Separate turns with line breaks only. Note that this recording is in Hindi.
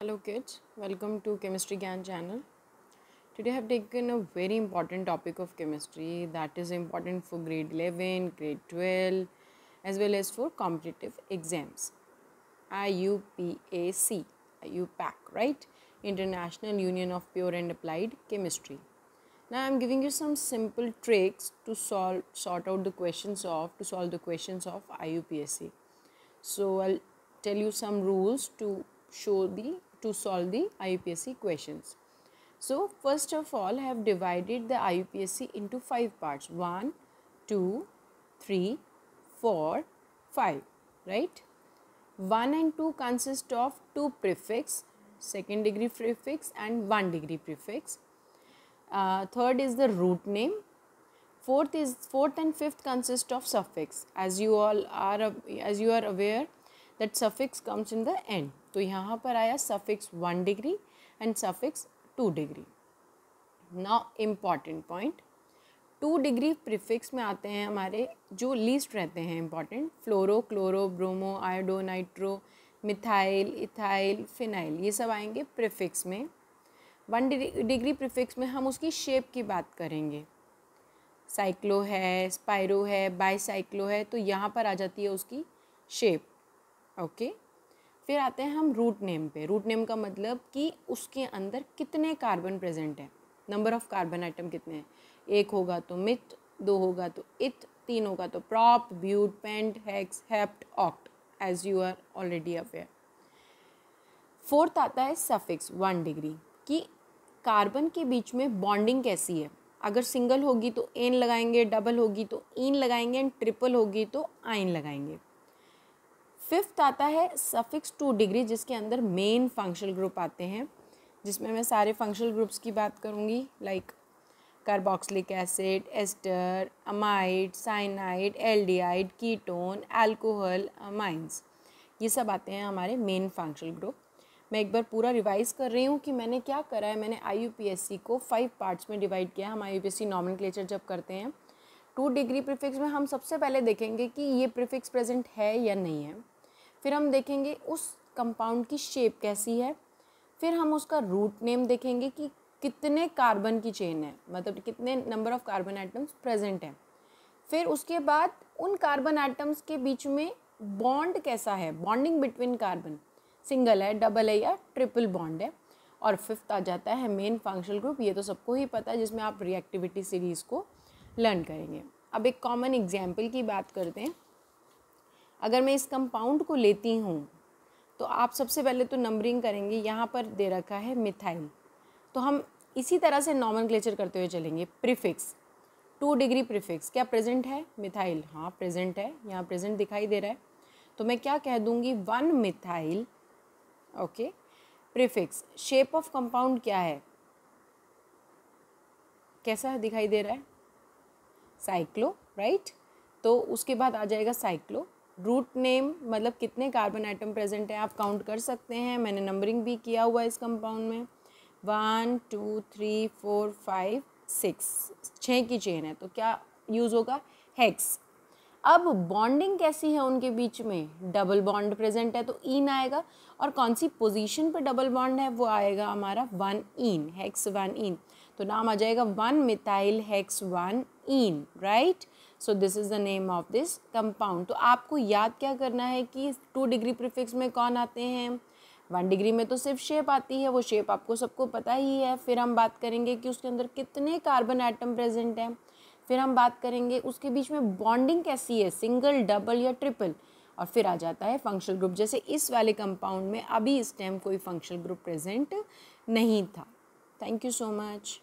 Hello kids, welcome to Chemistry Gyan channel. Today I have taken a very important topic of chemistry that is important for grade 11, grade 12 as well as for competitive exams. IUPAC, right? International Union of Pure and Applied Chemistry. Now I am giving you some simple tricks to solve the questions of IUPAC. So I'll tell you some rules to solve the IUPAC questions. So first of all, I have divided the IUPAC into 5 parts: 1, 2, 3, 4, 5, right? 1 and 2 consist of 2 prefix, second degree prefix and 1 degree prefix. Third is the root name. Fourth and fifth consist of suffix. As you are aware that suffix comes in the end. तो यहाँ पर आया suffix 1 degree and suffix 2 degree. Now important point, 2 degree prefix में आते हैं हमारे जो लीस्ट रहते हैं important, fluoro, chloro, bromo, iodo, nitro, methyl, ethyl, phenyl, ये सब आएंगे प्रीफिक्स में. 1 डिग्री प्रीफिक्स में हम उसकी शेप की बात करेंगे. साइक्लो है, स्पायरो है, बाईसाइक्लो है, तो यहाँ पर आ जाती है उसकी शेप. ओके. फिर आते हैं हम रूट नेम पे. रूट नेम का मतलब कि उसके अंदर कितने कार्बन प्रेजेंट हैं, नंबर ऑफ कार्बन आइटम कितने हैं. 1 होगा तो मिथ, 2 होगा तो इथ, 3 होगा तो prop, but, pent, hex, hept, oct, as you are already aware. Fourth आता है सफिक्स 1 डिग्री, कि कार्बन के बीच में बॉन्डिंग कैसी है. अगर सिंगल होगी तो एन लगाएंगे, डबल होगी तो इन लगाएंगे एंड ट्रिपल होगी तो आइन लगाएंगे. फिफ्थ आता है सफिक्स 2 डिग्री, जिसके अंदर मेन फंक्शनल ग्रुप आते हैं, जिसमें मैं सारे फंक्शनल ग्रुप्स की बात करूँगी, like carboxylic acid, ester, amide, cyanide, aldehyde, ketone, alcohol, amines, ये सब आते हैं हमारे मेन फंक्शनल ग्रुप. मैं एक बार पूरा रिवाइज कर रही हूँ कि मैंने क्या करा है. मैंने IUPAC को 5 पार्ट्स में डिवाइड किया. हम IUPAC नॉमेनक्लेचर जब करते हैं 2 डिग्री प्रीफिक्स में हम सबसे पहले देखेंगे कि ये प्रीफिक्स प्रेजेंट है या नहीं है. फिर हम देखेंगे उस कंपाउंड की शेप कैसी है. फिर हम उसका रूट नेम देखेंगे कि कितने कार्बन की चेन है, मतलब कितने number of carbon atoms present हैं. फिर उसके बाद उन कार्बन आइटम्स के बीच में बॉन्ड कैसा है, बॉन्डिंग बिटवीन कार्बन, सिंगल है, डबल है या ट्रिपल बॉन्ड है. और फिफ्थ आ जाता है मेन फंक्शनल ग्रुप. ये तो सबको ही पता है, जिसमें आप रिएक्टिविटी सीरीज़ को लर्न करेंगे. अब एक कॉमन एग्जाम्पल की बात करते हैं. अगर मैं इस कंपाउंड को लेती हूँ तो आप सबसे पहले तो नंबरिंग करेंगे. यहाँ पर दे रखा है मिथाइल, तो हम इसी तरह से नॉमेनक्लेचर करते हुए चलेंगे. प्रीफिक्स 2 डिग्री प्रीफिक्स क्या प्रेजेंट है, मिथाइल, हाँ प्रेजेंट है, यहाँ प्रेजेंट दिखाई दे रहा है. तो मैं क्या कह दूँगी, 1 methyl. Okay. Prefix shape of compound क्या है, कैसा दिखाई दे रहा है, साइक्लो, राइट. तो उसके बाद आ जाएगा साइक्लो. रूट नेम मतलब कितने कार्बन आइटम प्रेजेंट है आप काउंट कर सकते हैं. मैंने नंबरिंग भी किया हुआ है इस कंपाउंड में. 1 2 3 4 5 6 की चेन है, तो क्या यूज़ होगा, हेक्स. अब बॉन्डिंग कैसी है उनके बीच में, डबल बॉन्ड प्रेजेंट है तो इन आएगा. और कौन सी पोजीशन पे डबल बॉन्ड है, वो आएगा हमारा 1 इन, हेक्स 1 इन. तो नाम आ जाएगा 1 methyl hex 1 in, right. So this is the name of this compound. तो आपको याद क्या करना है कि 2 डिग्री प्रीफिक्स में कौन आते हैं. 1 डिग्री में तो सिर्फ शेप आती है, वो शेप आपको सबको पता ही है. फिर हम बात करेंगे कि उसके अंदर कितने कार्बन आइटम प्रेजेंट हैं. फिर हम बात करेंगे उसके बीच में बॉन्डिंग कैसी है, सिंगल, डबल या ट्रिपल. और फिर आ जाता है फंक्शनल ग्रुप. जैसे इस वाले कंपाउंड में अभी इस टाइम कोई फंक्शनल ग्रुप प्रेजेंट नहीं था. Thank you so much.